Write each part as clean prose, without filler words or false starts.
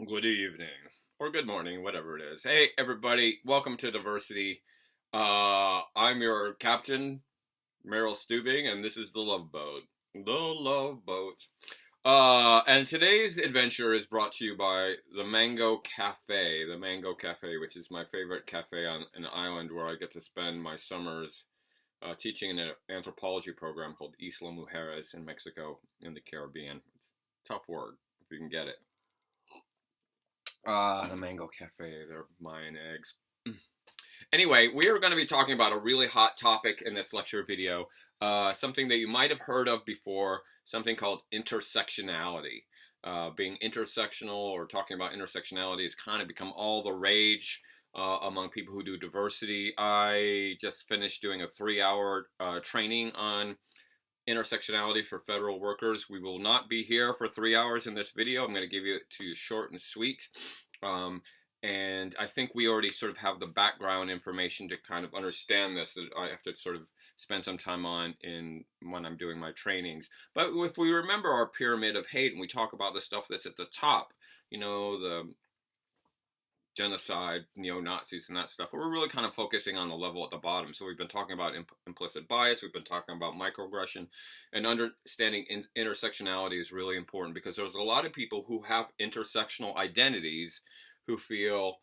Good evening, or good morning, whatever it is. Hey, everybody, welcome to Diversity. I'm your captain, Meryl Stubing, and this is the Love Boat. The Love Boat. And today's adventure is brought to you by the Mango Cafe. The Mango Cafe, which is my favorite cafe on an island where I get to spend my summers teaching in an anthropology program called Isla Mujeres in Mexico in the Caribbean. It's a tough word if you can get it. The Mango Cafe, they're Mayan eggs. Anyway, we are going to be talking about a really hot topic in this lecture video, something that you might have heard of before, something called intersectionality. Being intersectional or talking about intersectionality has kind of become all the rage among people who do diversity. I just finished doing a 3-hour training on intersectionality for federal workers. We will not be here for 3 hours in this video. I'm going to give it to you short and sweet. And I think we already sort of have the background information to kind of understand this that I have to sort of spend some time on when I'm doing my trainings. But if we remember our pyramid of hate and we talk about the stuff that's at the top, the genocide, neo-Nazis and that stuff, but we're really kind of focusing on the level at the bottom. So we've been talking about implicit bias, we've been talking about microaggression, and understanding intersectionality is really important because there's a lot of people who have intersectional identities who feel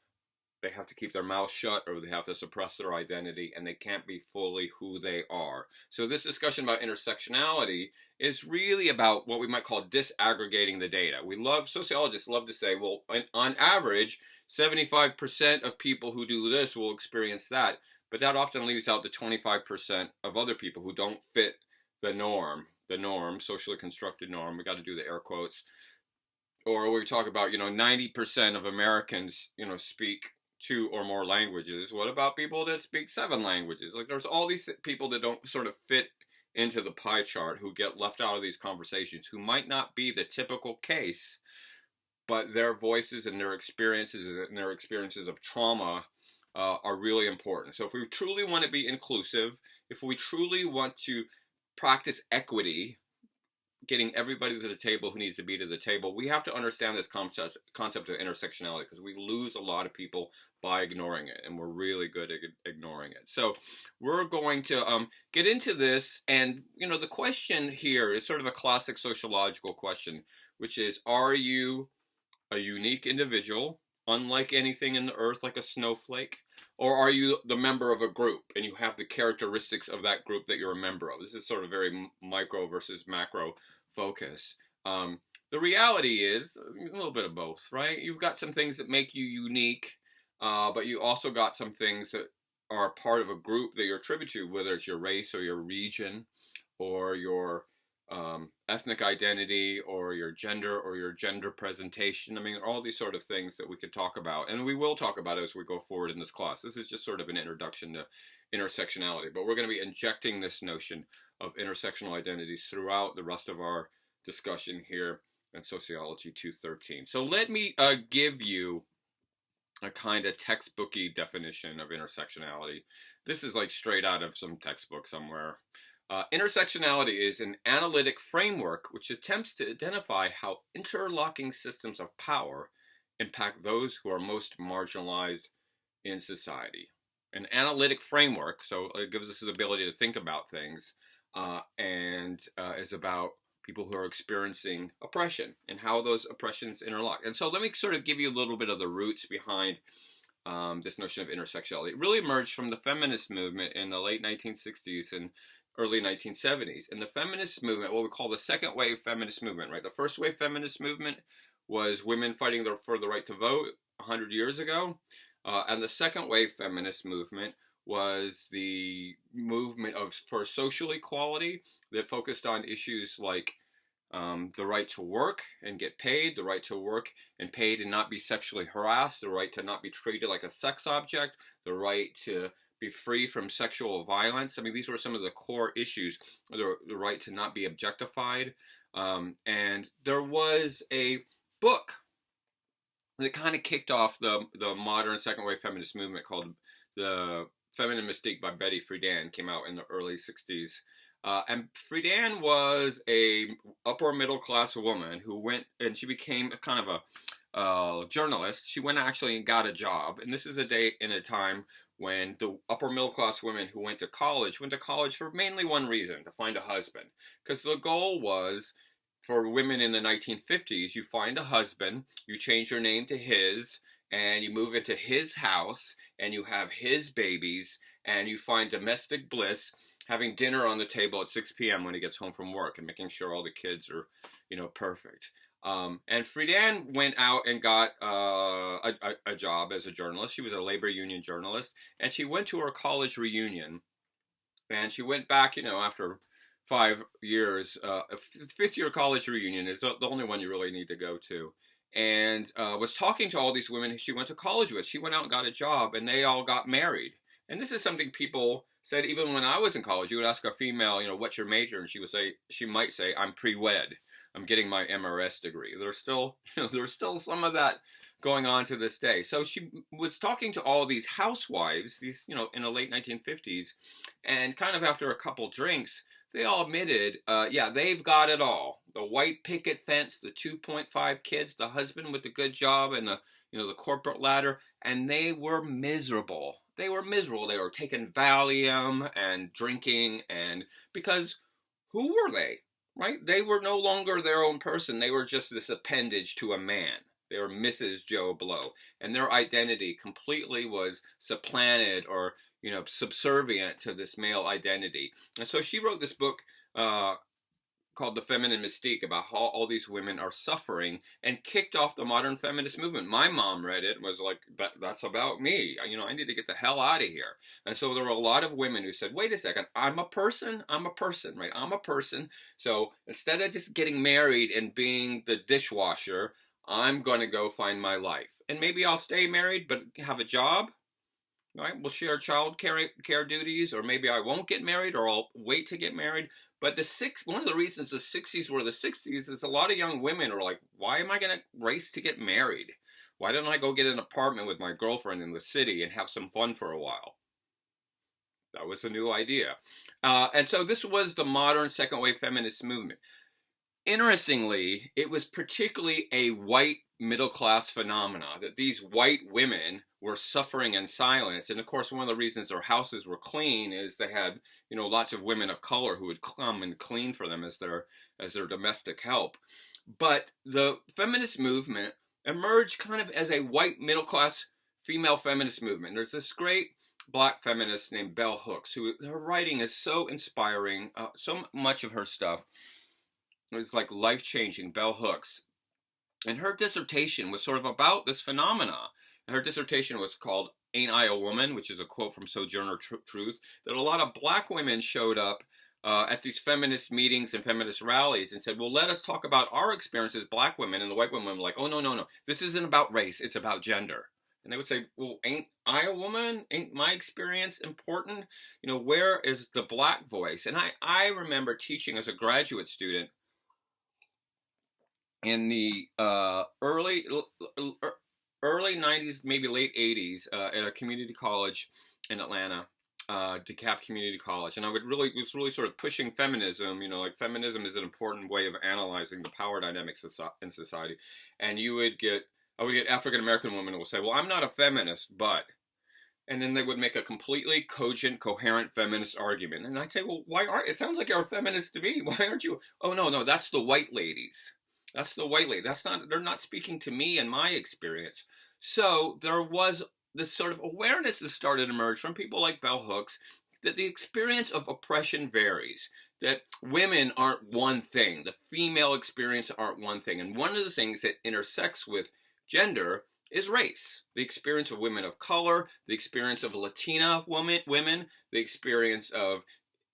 they have to keep their mouth shut or they have to suppress their identity and they can't be fully who they are. So this discussion about intersectionality is really about what we might call disaggregating the data. Sociologists love to say, well, on average, 75% of people who do this will experience that, but that often leaves out the 25% of other people who don't fit the norm, socially constructed norm. We got to do the air quotes. Or we talk about, 90% of Americans, speak 2 or more languages. What about people that speak 7 languages? Like, there's all these people that don't sort of fit into the pie chart who get left out of these conversations, who might not be the typical case, but their voices and their experiences of trauma are really important. So if we truly want to be inclusive, if we truly want to practice equity, getting everybody to the table who needs to be to the table, we have to understand this concept of intersectionality, because we lose a lot of people by ignoring it, and we're really good at ignoring it. So we're going to get into this, and the question here is sort of a classic sociological question, which is, are you a unique individual, unlike anything in the earth, like a snowflake? Or are you the member of a group and you have the characteristics of that group that you're a member of? This is sort of very micro versus macro focus. The reality is a little bit of both, right? You've got some things that make you unique, but you also got some things that are part of a group that you're attributed to, whether it's your race or your region or your ethnic identity or your gender presentation. I mean, all these sort of things that we could talk about, and we will talk about as we go forward in this class. This is just sort of an introduction to intersectionality, but we're going to be injecting this notion of intersectional identities throughout the rest of our discussion here in Sociology 213. So let me give you a kind of textbooky definition of intersectionality. This is like straight out of some textbook somewhere. Intersectionality is an analytic framework which attempts to identify how interlocking systems of power impact those who are most marginalized in society. An analytic framework, so it gives us the ability to think about things, and is about people who are experiencing oppression and how those oppressions interlock. And so let me sort of give you a little bit of the roots behind this notion of intersectionality. It really emerged from the feminist movement in the late 1960s and early 1970s. And the feminist movement, what we call the second wave feminist movement, right? The first wave feminist movement was women fighting for the right to vote 100 years ago. And the second wave feminist movement was the movement for social equality that focused on issues like the right to work and get paid, the right to work and paid and not be sexually harassed, the right to not be treated like a sex object, the right to be free from sexual violence. I mean, these were some of the core issues, the right to not be objectified. And there was a book that kind of kicked off the modern second wave feminist movement called The Feminine Mystique by Betty Friedan, came out in the early 60s. And Friedan was a upper middle class woman who went and she became a kind of journalist. She went actually and got a job, and this is a day in a time when the upper middle class women who went to college for mainly one reason: to find a husband. Because the goal was, for women in the 1950s, you find a husband, you change your name to his, and you move into his house, and you have his babies, and you find domestic bliss, having dinner on the table at 6 p.m. when he gets home from work, and making sure all the kids are, perfect. And Friedan went out and got a job as a journalist. She was a labor union journalist, and she went to her college reunion, and she went back, after 5 years. Fifth year college reunion is the only one you really need to go to. And was talking to all these women she went to college with. She went out and got a job, and they all got married. And this is something people said even when I was in college. You would ask a female, what's your major? And she might say, I'm pre-wed. I'm getting my MRS degree. There's still some of that going on to this day. So she was talking to all these housewives, these, in the late 1950s, and kind of after a couple drinks, they all admitted, they've got it all. The white picket fence, the 2.5 kids, the husband with the good job, and the corporate ladder, and they were miserable. They were miserable. They were taking Valium and drinking, and because who were they? Right? They were no longer their own person. They were just this appendage to a man. They were Mrs. Joe Blow. And their identity completely was supplanted or, subservient to this male identity. And so she wrote this book called The Feminine Mystique, about how all these women are suffering, and kicked off the modern feminist movement. My mom read it and was like, that's about me. I need to get the hell out of here. And so there were a lot of women who said, wait a second, I'm a person, right? I'm a person. So instead of just getting married and being the dishwasher, I'm going to go find my life. And maybe I'll stay married, but have a job. Right? We'll share child care duties, or maybe I won't get married, or I'll wait to get married. But one of the reasons the 60s were the 60s is a lot of young women are like, why am I going to race to get married? Why don't I go get an apartment with my girlfriend in the city and have some fun for a while? That was a new idea. And so this was the modern second wave feminist movement. Interestingly, it was particularly a white middle class phenomena, that these white women were suffering in silence. And of course, one of the reasons their houses were clean is they had, lots of women of color who would come and clean for them as their domestic help. But the feminist movement emerged kind of as a white middle class female feminist movement. There's this great Black feminist named Bell Hooks, her writing is so inspiring. So much of her stuff is like life-changing. Bell Hooks. And her dissertation was sort of about this phenomena. And her dissertation was called Ain't I a Woman, which is a quote from Sojourner Truth, that a lot of Black women showed up at these feminist meetings and feminist rallies and said, well, let us talk about our experience as Black women. And the white women were like, oh, no. This isn't about race. It's about gender. And they would say, well, ain't I a woman? Ain't my experience important? Where is the Black voice? And I remember teaching as a graduate student in the early 90s, maybe late 80s, at a community college in Atlanta, DeKalb Community College. And was really sort of pushing feminism, like feminism is an important way of analyzing the power dynamics in society. And I would get African-American women who will say, well, I'm not a feminist, but, and then they would make a completely cogent, coherent feminist argument. And I'd say, well, it sounds like you're a feminist to me. Why aren't you? Oh, no, that's the white ladies. That's the white lady. They're not speaking to me and my experience. So there was this sort of awareness that started to emerge from people like Bell Hooks, that the experience of oppression varies, that women aren't one thing, the female experience aren't one thing. And one of the things that intersects with gender is race. The experience of women of color, the experience of Latina women, the experience of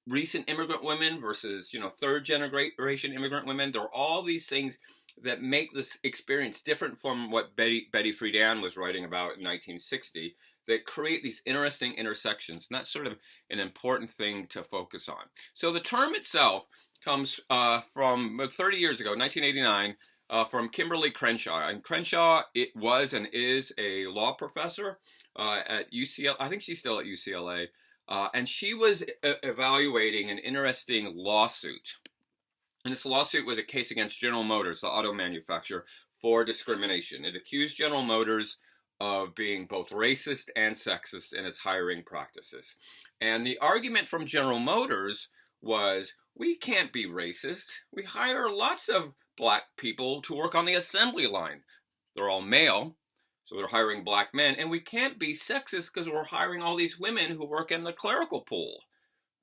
recent immigrant women versus, third generation immigrant women. There are all these things that make this experience different from what Betty Friedan was writing about in 1960, that create these interesting intersections. And that's sort of an important thing to focus on. So the term itself comes from 30 years ago, 1989, from Kimberly Crenshaw. And Crenshaw, it was and is a law professor at UCLA. I think she's still at UCLA. And she was evaluating an interesting lawsuit. And this lawsuit was a case against General Motors, the auto manufacturer, for discrimination. It accused General Motors of being both racist and sexist in its hiring practices. And the argument from General Motors was, we can't be racist. We hire lots of black people to work on the assembly line. They're all male, so they're hiring black men. And we can't be sexist because we're hiring all these women who work in the clerical pool.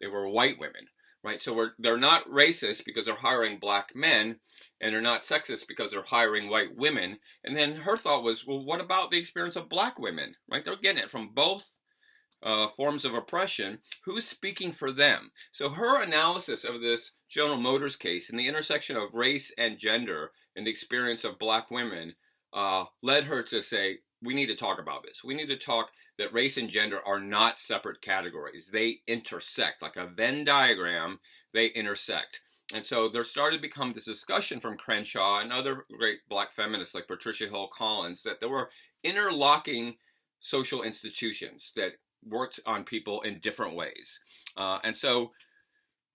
They were white women, right? So they're not racist because they're hiring black men, and they're not sexist because they're hiring white women. And then her thought was, well, what about the experience of black women, right? They're getting it from both forms of oppression. Who's speaking for them? So her analysis of this General Motors case and the intersection of race and gender and the experience of black women led her to say, we need to talk about this. We need to talk that race and gender are not separate categories. They intersect. Like a Venn diagram, they intersect. And so there started to become this discussion from Crenshaw and other great black feminists like Patricia Hill Collins that there were interlocking social institutions that worked on people in different ways. And so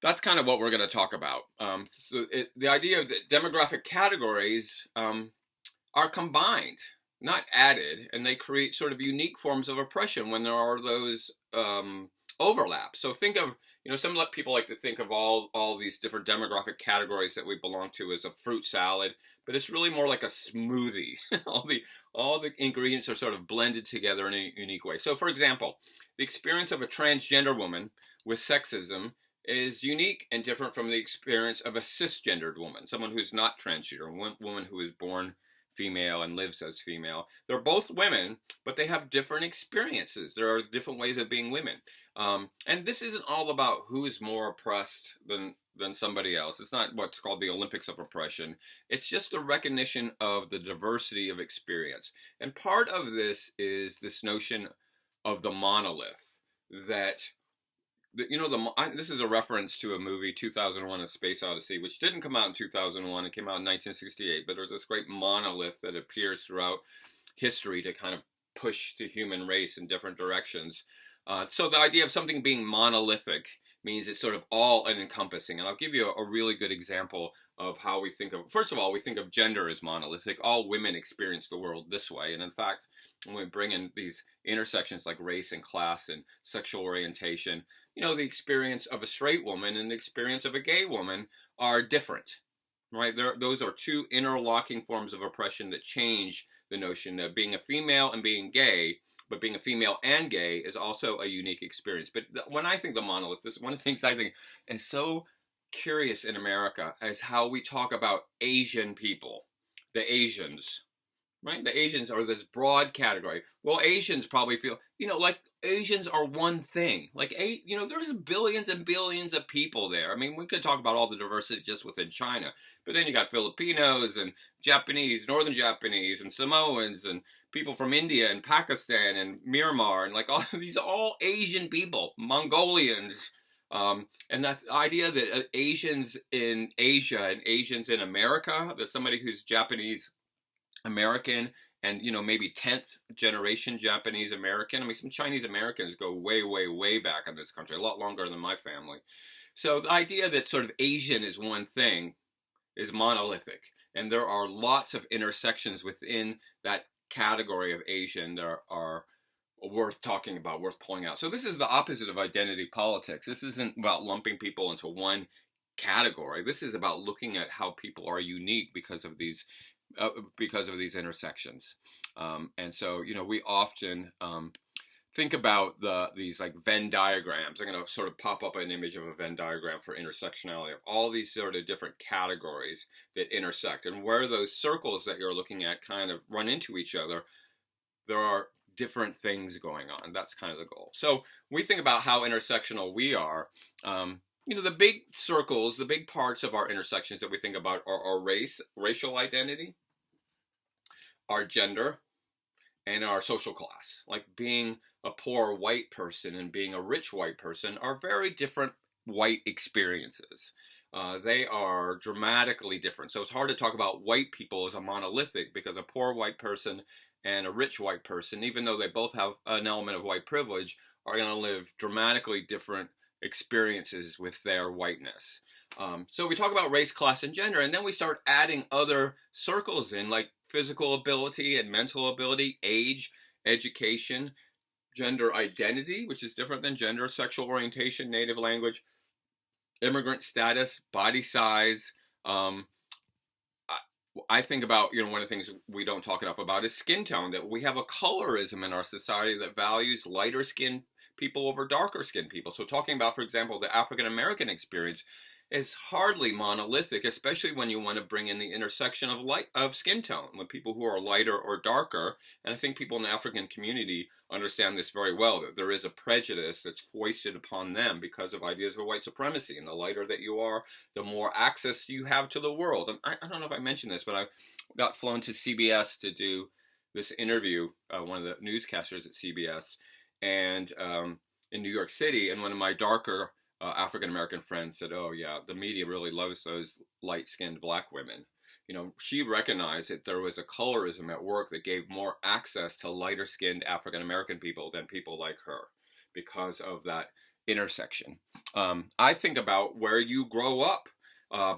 that's kind of what we're going to talk about. The idea of the demographic categories are combined, not added, and they create sort of unique forms of oppression when there are those overlaps. So think of, some people like to think of all these different demographic categories that we belong to as a fruit salad, but it's really more like a smoothie. all the ingredients are sort of blended together in a unique way. So for example, the experience of a transgender woman with sexism is unique and different from the experience of a cisgendered woman, someone who's not transgender, one woman who is born female and lives as female. They're both women, but they have different experiences. There are different ways of being women. And this isn't all about who is more oppressed than somebody else. It's not what's called the Olympics of oppression. It's just the recognition of the diversity of experience. And part of this is this notion of the monolith that, this is a reference to a movie, 2001: A Space Odyssey, which didn't come out in 2001. It came out in 1968. But there's this great monolith that appears throughout history to kind of push the human race in different directions. So the idea of something being monolithic means it's sort of all encompassing. And I'll give you a really good example of how we think of, first of all, we think of gender as monolithic. All women experience the world this way. And in fact, when we bring in these intersections like race and class and sexual orientation, the experience of a straight woman and the experience of a gay woman are different, right? Those are two interlocking forms of oppression that change the notion of being a female and being gay, but being a female and gay is also a unique experience. But when I think of the monolith, this one of the things I think is so curious in America is how we talk about Asian people, the Asians, right? The Asians are this broad category. Well, Asians probably feel, like Asians are one thing. Like, there's billions and billions of people there. I mean, we could talk about all the diversity just within China, but then you got Filipinos and Japanese, Northern Japanese and Samoans and people from India and Pakistan and Myanmar and like all these all Asian people, Mongolians. And that idea that Asians in Asia and Asians in America, that somebody who's Japanese American and, maybe 10th generation Japanese American. I mean, some Chinese Americans go way, way, way back in this country, a lot longer than my family. So the idea that sort of Asian is one thing is monolithic. And there are lots of intersections within that category of Asian that are worth talking about, worth pulling out. So this is the opposite of identity politics. This isn't about lumping people into one category. This is about looking at how people are unique because of these intersections. And so, we often think about these like Venn diagrams. I'm going to sort of pop up an image of a Venn diagram for intersectionality of all these sort of different categories that intersect. And where those circles that you're looking at kind of run into each other, there are different things going on. That's kind of the goal. So we think about how intersectional we are. The big circles, the big parts of our intersections that we think about are our race, racial identity, our gender, and our social class. Like being a poor white person and being a rich white person are very different white experiences. They are dramatically different. So it's hard to talk about white people as a monolithic because a poor white person and a rich white person, even though they both have an element of white privilege, are going to live dramatically different experiences with their whiteness. So we talk about race, class, and gender, and then we start adding other circles in, like physical ability and mental ability, age, education, gender identity, which is different than gender, sexual orientation, native language, immigrant status, body size. I think about, one of the things we don't talk enough about is skin tone, that we have a colorism in our society that values lighter skinned people over darker skinned people. So talking about, for example, the African American experience is hardly monolithic, especially when you want to bring in the intersection of skin tone with people who are lighter or darker. And I think people in the African community understand this very well, that there is a prejudice that's foisted upon them because of ideas of white supremacy. And the lighter that you are, the more access you have to the world. And I don't know if I mentioned this, but I got flown to CBS to do this interview, one of the newscasters at CBS, and in New York City, and one of my darker African-American friends said, "Oh yeah, the media really loves those light-skinned black women." She recognized that there was a colorism at work that gave more access to lighter-skinned African-American people than people like her because of that intersection. I think about where you grow up.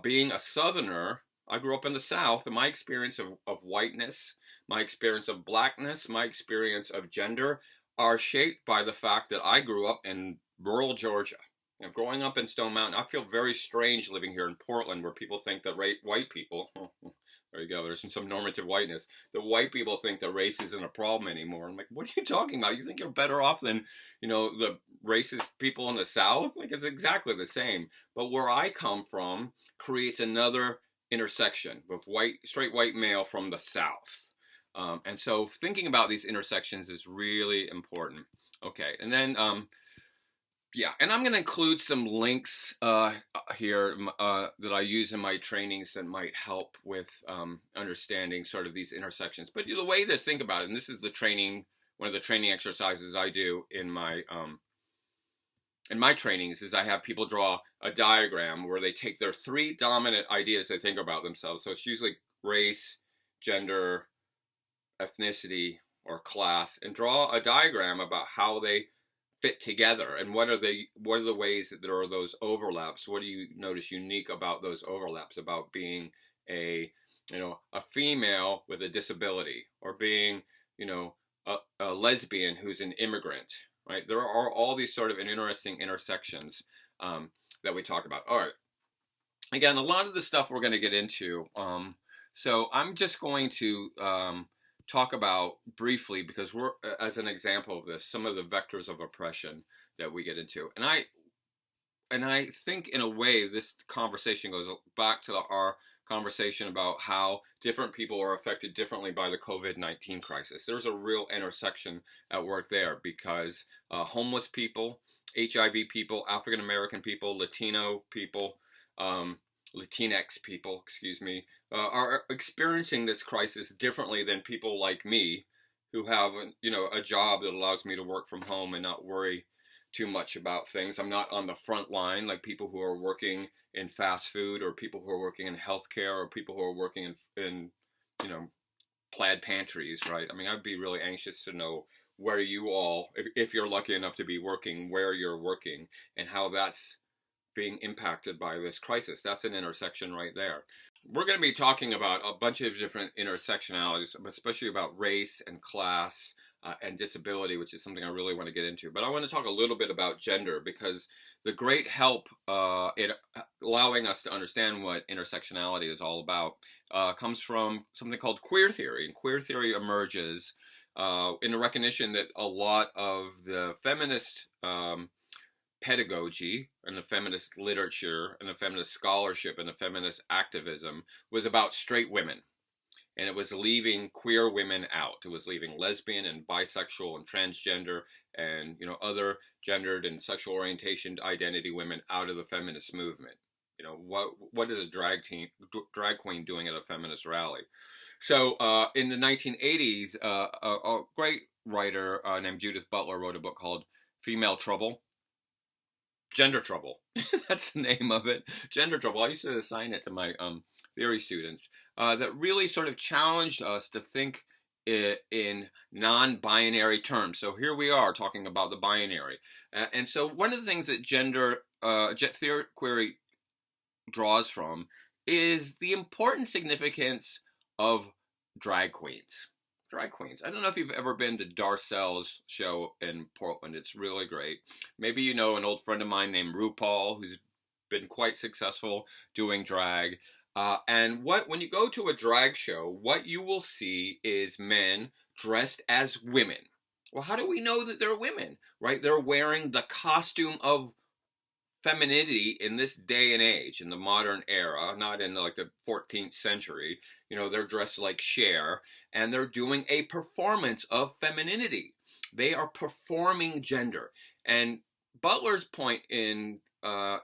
Being a Southerner, I grew up in the South, and my experience of whiteness, my experience of blackness, my experience of gender are shaped by the fact that I grew up in rural Georgia. Growing up in Stone Mountain, I feel very strange living here in Portland, where people think that white people, there you go, there's some normative whiteness, that white people think that race isn't a problem anymore. I'm like, what are you talking about? You think you're better off than, the racist people in the South? Like, it's exactly the same. But where I come from creates another intersection with straight white male from the South. And so thinking about these intersections is really important. Okay, and then, and I'm going to include some links here that I use in my trainings that might help with understanding sort of these intersections. But the way to think about it, and this is one of the training exercises I do in my trainings, is I have people draw a diagram where they take their three dominant ideas they think about themselves. So it's usually race, gender, ethnicity, or class, and draw a diagram about how they fit together, and what are the ways that there are those overlaps. What do you notice unique about those overlaps, about being a female with a disability, or being a lesbian who's an immigrant, right? There are all these sort of interesting intersections that we talk about. All right, again, a lot of the stuff we're going to get into, so I'm just going to talk about briefly, because we're, as an example of this, some of the vectors of oppression that we get into. And I think in a way this conversation goes back to our conversation about how different people are affected differently by the COVID-19 crisis. There's a real intersection at work there, because homeless people, HIV people, African American people, Latino people, Latinx people, are experiencing this crisis differently than people like me, who have, a job that allows me to work from home and not worry too much about things. I'm not on the front line like people who are working in fast food, or people who are working in healthcare, or people who are working in plaid pantries, right? I mean, I'd be really anxious to know where you all, if you're lucky enough to be working, where you're working, and how that's being impacted by this crisis. That's an intersection right there. We're going to be talking about a bunch of different intersectionalities, especially about race and class and disability, which is something I really want to get into. But I want to talk a little bit about gender, because the great help in allowing us to understand what intersectionality is all about comes from something called queer theory. And queer theory emerges in the recognition that a lot of the feminist pedagogy and the feminist literature and the feminist scholarship and the feminist activism was about straight women, and it was leaving queer women out. It was leaving lesbian and bisexual and transgender and other gendered and sexual orientation identity women out of the feminist movement. What is a drag queen doing at a feminist rally? So in the 1980s, a great writer named Judith Butler wrote a book called Gender Trouble. That's the name of it. Gender Trouble. I used to assign it to my theory students. That really sort of challenged us to think in non-binary terms. So here we are talking about the binary. And so one of the things that gender theory draws from is the important significance of drag queens. Drag queens. I don't know if you've ever been to Darcel's show in Portland. It's really great. Maybe you know an old friend of mine named RuPaul, who's been quite successful doing drag. And when you go to a drag show, what you will see is men dressed as women. Well, how do we know that they're women? Right? They're wearing the costume of femininity in this day and age, in the modern era, not in like the 14th century. You know, they're dressed like Cher, and they're doing a performance of femininity. They are performing gender. And Butler's point in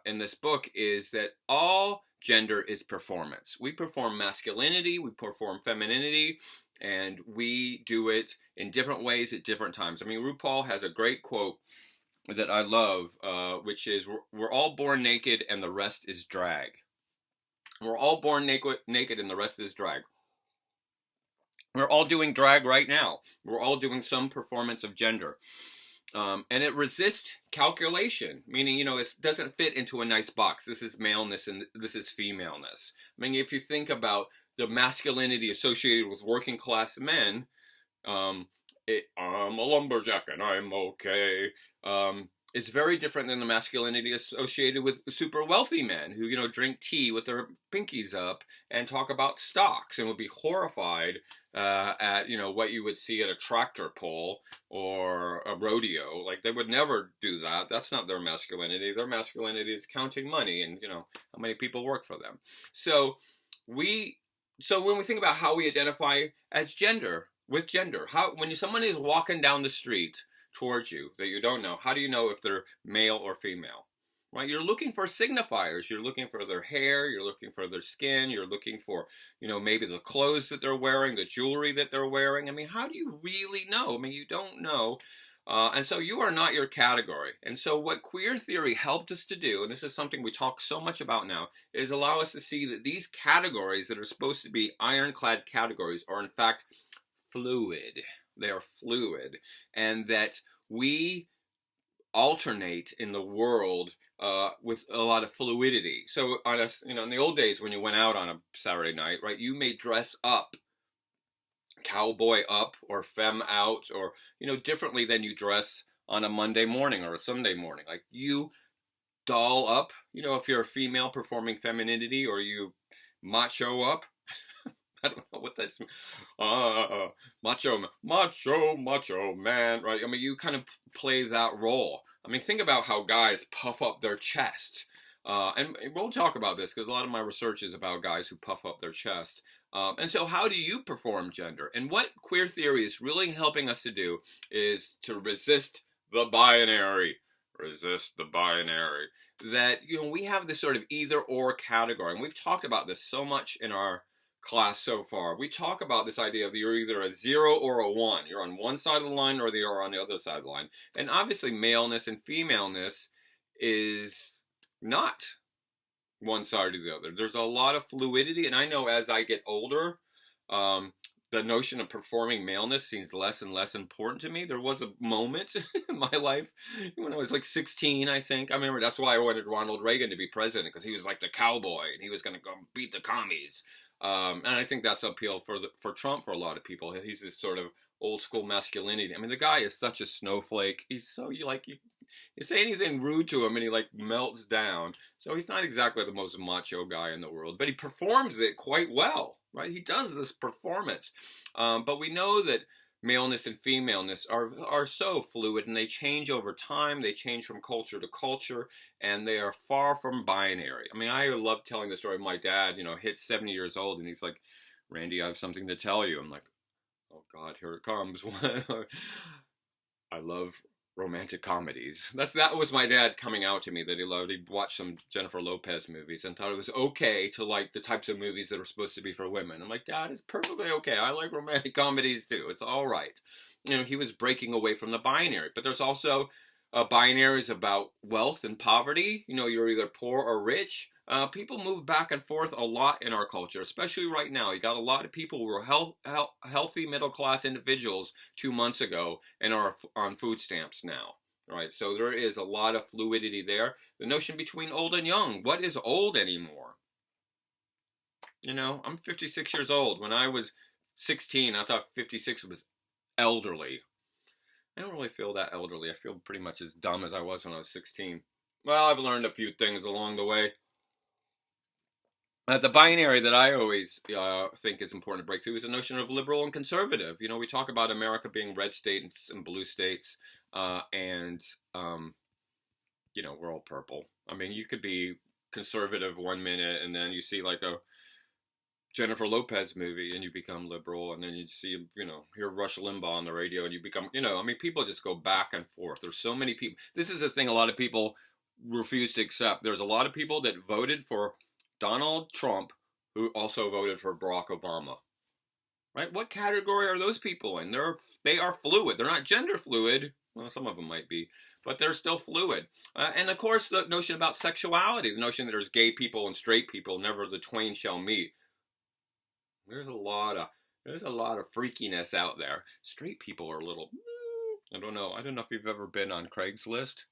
this book is that all gender is performance. We perform masculinity, we perform femininity, and we do it in different ways at different times. I mean, RuPaul has a great quote that I love, which is, we're all born naked and the rest is drag. We're all born naked and the rest is drag. We're all doing drag right now. We're all doing some performance of gender. And it resists calculation, meaning, you know, it doesn't fit into a nice box. This is maleness and this is femaleness. I mean, if you think about the masculinity associated with working class men, I'm a lumberjack and I'm okay. It's very different than the masculinity associated with super wealthy men who, you know, drink tea with their pinkies up and talk about stocks and would be horrified at, you know, what you would see at a tractor pull or a rodeo. Like, they would never do that. That's not their masculinity. Their masculinity is counting money and, you know, how many people work for them. So when we think about how we identify as gender, with gender, when someone is walking down the street towards you that you don't know, how do you know if they're male or female? Right? You're looking for signifiers. You're looking for their hair, you're looking for their skin, you're looking for, you know, maybe the clothes that they're wearing, the jewelry that they're wearing. I mean, how do you really know? I mean, you don't know. And so you are not your category. And so what queer theory helped us to do, and this is something we talk so much about now, is allow us to see that these categories that are supposed to be ironclad categories are in fact fluid. They are fluid, and that we alternate in the world with a lot of fluidity. So in the old days when you went out on a Saturday night, right, you may dress up, cowboy up or femme out, or, you know, differently than you dress on a Monday morning or a Sunday morning. Like, you doll up, you know, if you're a female performing femininity, or you macho up. I don't know what that's, macho man, right? I mean, you kind of play that role. I mean, think about how guys puff up their chest. And we'll talk about this because a lot of my research is about guys who puff up their chest. And so how do you perform gender? And what queer theory is really helping us to do is to resist the binary. Resist the binary. That, you know, we have this sort of either or category. And we've talked about this so much in our class so far. We talk about this idea of you're either a 0 or a 1. You're on one side of the line or you're on the other side of the line. And obviously maleness and femaleness is not one side or the other. There's a lot of fluidity, and I know as I get older, the notion of performing maleness seems less and less important to me. There was a moment in my life when I was like 16, I think. I remember that's why I wanted Ronald Reagan to be president, because he was like the cowboy and he was going to go beat the commies. And I think that's appeal for Trump for a lot of people. He's this sort of old school masculinity. I mean, the guy is such a snowflake. He's so, you say anything rude to him and he like melts down. So he's not exactly the most macho guy in the world, but he performs it quite well, right? He does this performance. But we know that maleness and femaleness are so fluid, and they change over time. They change from culture to culture, and they are far from binary. I mean, I love telling the story of my dad, you know, hit 70 years old, and he's like, "Randy, I have something to tell you." I'm like, "Oh God, here it comes." I love romantic comedies. That was my dad coming out to me that he loved. He watched some Jennifer Lopez movies and thought it was okay to like the types of movies that are supposed to be for women. I'm like, Dad, it's perfectly okay. I like romantic comedies too. It's all right. You know, he was breaking away from the binary. But there's also binaries about wealth and poverty. You know, you're either poor or rich. People move back and forth a lot in our culture, especially right now. You got a lot of people who were healthy middle-class individuals 2 months ago and are on food stamps now, right? So there is a lot of fluidity there. The notion between old and young. What is old anymore? You know, I'm 56 years old. When I was 16, I thought 56 was elderly. I don't really feel that elderly. I feel pretty much as dumb as I was when I was 16. Well, I've learned a few things along the way. The binary that I always think is important to break through is the notion of liberal and conservative. You know, we talk about America being red states and blue states, and you know, we're all purple. I mean, you could be conservative one minute, and then you see like a Jennifer Lopez movie, and you become liberal, and then you see, you know, hear Rush Limbaugh on the radio, and you become, you know, I mean, people just go back and forth. There's so many people. This is the thing a lot of people refuse to accept. There's a lot of people that voted for Donald Trump who also voted for Barack Obama. Right? What category are those people in? They are fluid. They're not gender fluid. Well, some of them might be, but they're still fluid. And of course, the notion about sexuality, the notion that there's gay people and straight people, never the twain shall meet. There's a lot of freakiness out there. Straight people are a little, I don't know. I don't know if you've ever been on Craigslist.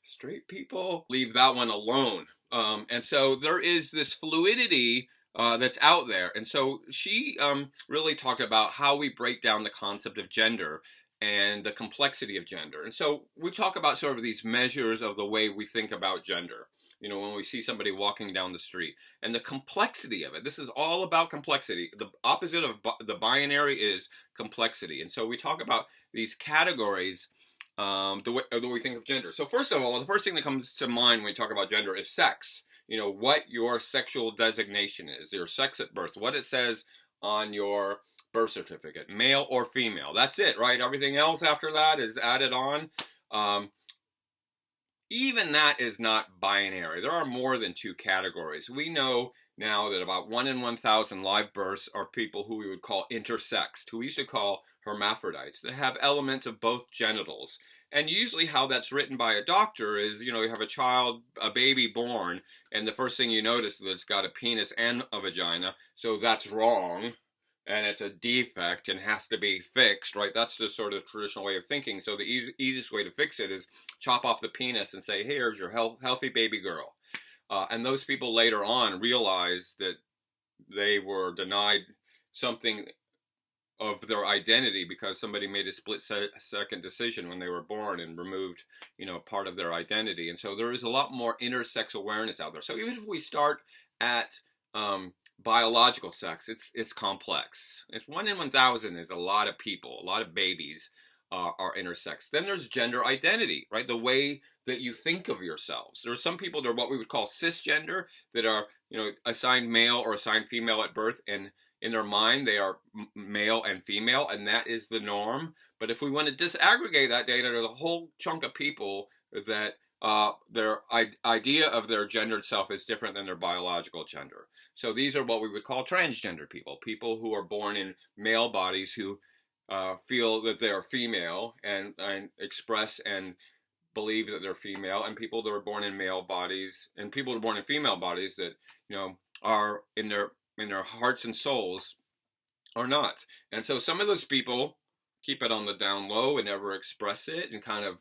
Straight people, leave that one alone. And so there is this fluidity that's out there. And so she really talked about how we break down the concept of gender and the complexity of gender. And so we talk about sort of these measures of the way we think about gender. You know, when we see somebody walking down the street and the complexity of it. This is all about complexity. The opposite of the binary is complexity. And so we talk about these categories, the way we think of gender. So first of all, the first thing that comes to mind when we talk about gender is sex. You know, what your sexual designation is, your sex at birth, what it says on your birth certificate, male or female. That's it, right? Everything else after that is added on. Even that is not binary. There are more than two categories. We know now that about 1 in 1,000 live births are people who we would call intersexed, who we used to call hermaphrodites, that have elements of both genitals. And usually how that's written by a doctor is, you know, you have a baby born, and the first thing you notice is that it's got a penis and a vagina, so that's wrong. And it's a defect and has to be fixed, right? That's the sort of traditional way of thinking. So the easiest way to fix it is chop off the penis and say, here's your healthy baby girl. And those people later on realize that they were denied something of their identity because somebody made a split-second decision when they were born and removed, you know, part of their identity. And so there is a lot more intersex awareness out there. So even if we start at biological sex, it's complex. If 1 in 1,000 is a lot of people, a lot of babies are intersex. Then there's gender identity, right? The way that you think of yourselves. There are some people that are what we would call cisgender, that are, you know, assigned male or assigned female at birth, and in their mind they are male and female, and that is the norm. But if we want to disaggregate that data, there's a whole chunk of people that their idea of their gendered self is different than their biological gender. So these are what we would call transgender people, people who are born in male bodies who feel that they are female and express and believe that they're female, and people that are born in male bodies, and people that are born in female bodies that, you know, are in their hearts and souls are not. And so some of those people keep it on the down low and never express it and kind of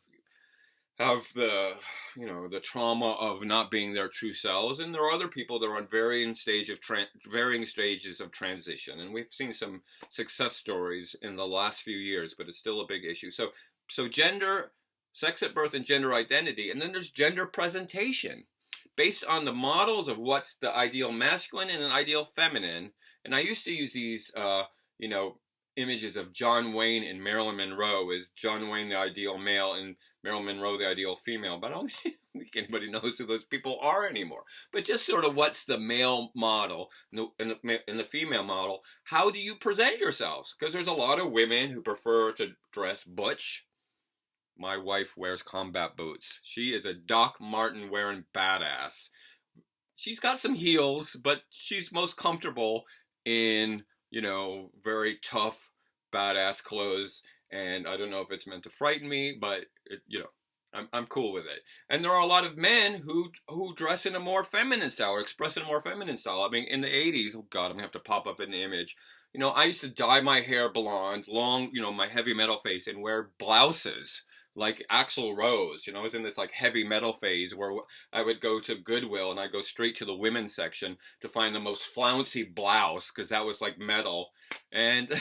have the, you know, the trauma of not being their true selves. And there are other people that are on varying stages of transition. And we've seen some success stories in the last few years, but it's still a big issue. So gender, sex at birth, and gender identity. And then there's gender presentation based on the models of what's the ideal masculine and an ideal feminine. And I used to use these, you know, images of John Wayne and Marilyn Monroe as John Wayne the ideal male and Marilyn Monroe the ideal female, but I don't think anybody knows who those people are anymore. But just sort of what's the male model and the female model? How do you present yourselves? Because there's a lot of women who prefer to dress butch. My wife wears combat boots. She is a Doc Martin wearing badass. She's got some heels, but she's most comfortable in, you know, very tough, badass clothes. And I don't know if it's meant to frighten me, but you know, I'm cool with it. And there are a lot of men who dress in a more feminine style or express in a more feminine style. I mean, in the 80s, oh God, I'm gonna have to pop up in the image. You know, I used to dye my hair blonde, long, you know, my heavy metal face, and wear blouses like Axl Rose. I was in this like heavy metal phase where I would go to Goodwill and I'd go straight to the women's section to find the most flouncy blouse because that was like metal. And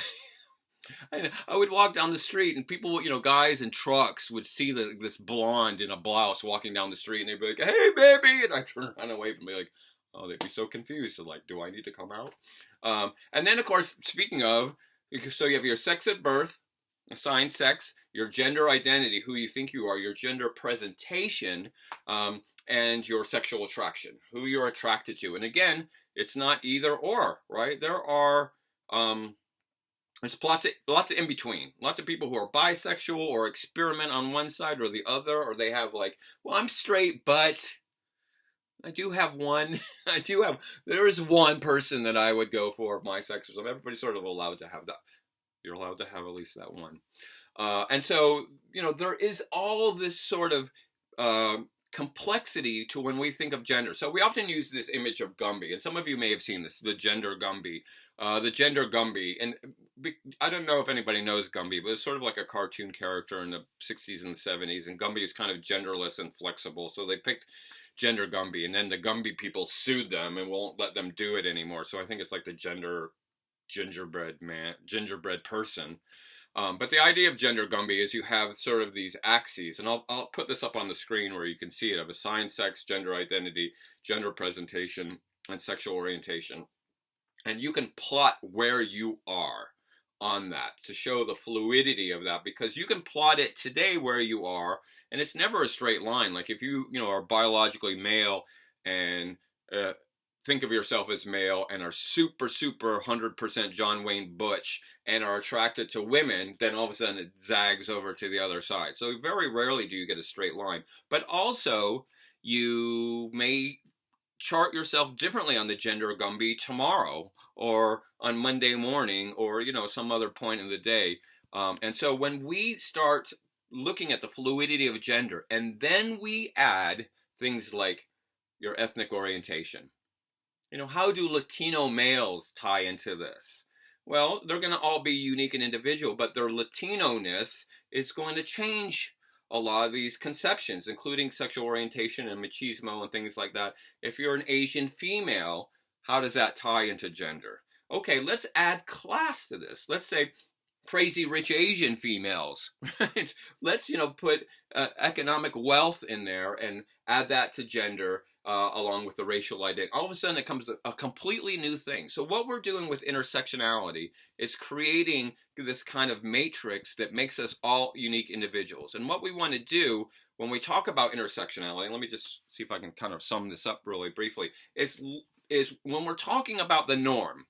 I would walk down the street and people, guys in trucks would see this blonde in a blouse walking down the street and they'd be like, "Hey, baby," and I turn around away from me like, oh, they'd be so confused. So like, do I need to come out? And then of course, speaking of, so you have your sex at birth, assigned sex, your gender identity, who you think you are, your gender presentation, and your sexual attraction, who you're attracted to. And again, it's not either or, right? There's lots of in between. Lots of people who are bisexual or experiment on one side or the other, or they have like, well, I'm straight, but I do have one. There is one person that I would go for of my sex or something. Everybody's sort of allowed to have that. You're allowed to have at least that one. And so, there is all this sort of complexity to when we think of gender. So we often use this image of Gumby, and some of you may have seen this, the gender Gumby. The gender Gumby, and I don't know if anybody knows Gumby, but it's sort of like a cartoon character in the 60s and 70s, and Gumby is kind of genderless and flexible, so they picked gender Gumby, and then the Gumby people sued them and won't let them do it anymore, so I think it's like the gingerbread person. But the idea of gender Gumby is you have sort of these axes, and I'll put this up on the screen where you can see it, of assigned sex, gender identity, gender presentation, and sexual orientation. And you can plot where you are on that to show the fluidity of that, because you can plot it today where you are, and it's never a straight line. Like if you are biologically male and think of yourself as male and are super 100% John Wayne Butch and are attracted to women, then all of a sudden it zags over to the other side. So very rarely do you get a straight line. But also you may chart yourself differently on the gender Gumby tomorrow or on Monday morning or some other point in the day. And so when we start looking at the fluidity of gender and then we add things like your ethnic orientation, how do Latino males tie into this? Well, they're going to all be unique and individual, but their Latino-ness is going to change a lot of these conceptions, including sexual orientation and machismo and things like that. If you're an Asian female, how does that tie into gender? Okay, let's add class to this. Let's say crazy rich Asian females, right? Let's, put economic wealth in there and add that to gender. Along with the racial identity. All of a sudden it comes a completely new thing. So what we're doing with intersectionality is creating this kind of matrix that makes us all unique individuals. And what we want to do when we talk about intersectionality, let me just see if I can kind of sum this up really briefly, is when we're talking about the norm,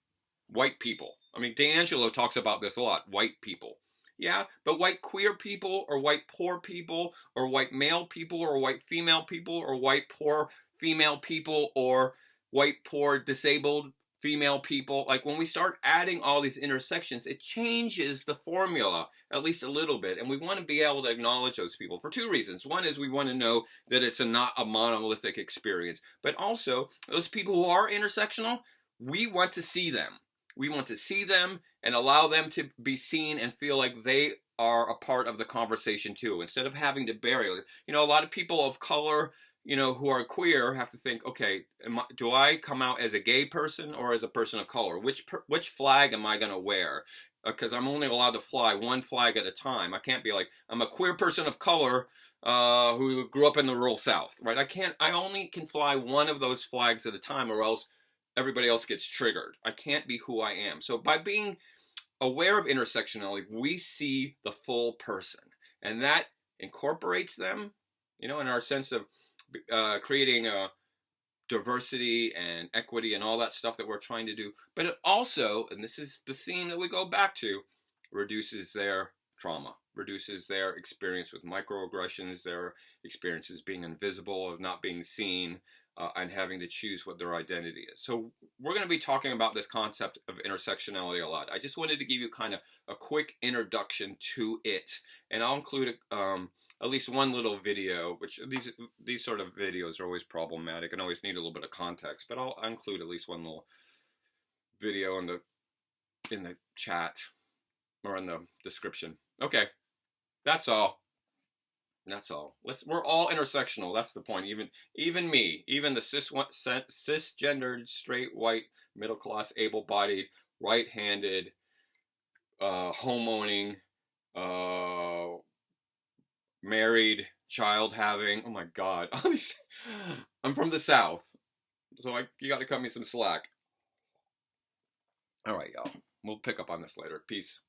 white people. I mean, D'Angelo talks about this a lot, white people. Yeah, but white queer people or white poor people or white male people or white female people or white poor female people or white poor disabled female people, like when we start adding all these intersections, it changes the formula at least a little bit, and we want to be able to acknowledge those people for two reasons. One is we want to know that it's not a monolithic experience, but also those people who are intersectional, we want to see them. We want to see them and allow them to be seen and feel like they are a part of the conversation too, instead of having to bury it. A lot of people of color who are queer have to think, okay, do I come out as a gay person or as a person of color? Which flag am I going to wear? Because I'm only allowed to fly one flag at a time. I can't be like, I'm a queer person of color who grew up in the rural South, right? I only can fly one of those flags at a time, or else everybody else gets triggered. I can't be who I am. So by being aware of intersectionality, we see the full person, and that incorporates them, in our sense of creating diversity and equity and all that stuff that we're trying to do. But it also, and this is the theme that we go back to, reduces their trauma, reduces their experience with microaggressions, their experiences being invisible, of not being seen, and having to choose what their identity is. So we're going to be talking about this concept of intersectionality a lot. I just wanted to give you kind of a quick introduction to it, and I'll include at least one little video, which these sort of videos are always problematic and always need a little bit of context, but I'll include at least one little video in the chat or in the description. Okay, that's all. That's all. We're all intersectional. That's the point. Even me, even the cisgendered, straight, white, middle class, able-bodied, right-handed, home-owning, married, child having. Oh my God! I'm from the South, so you got to cut me some slack. All right, y'all. We'll pick up on this later. Peace.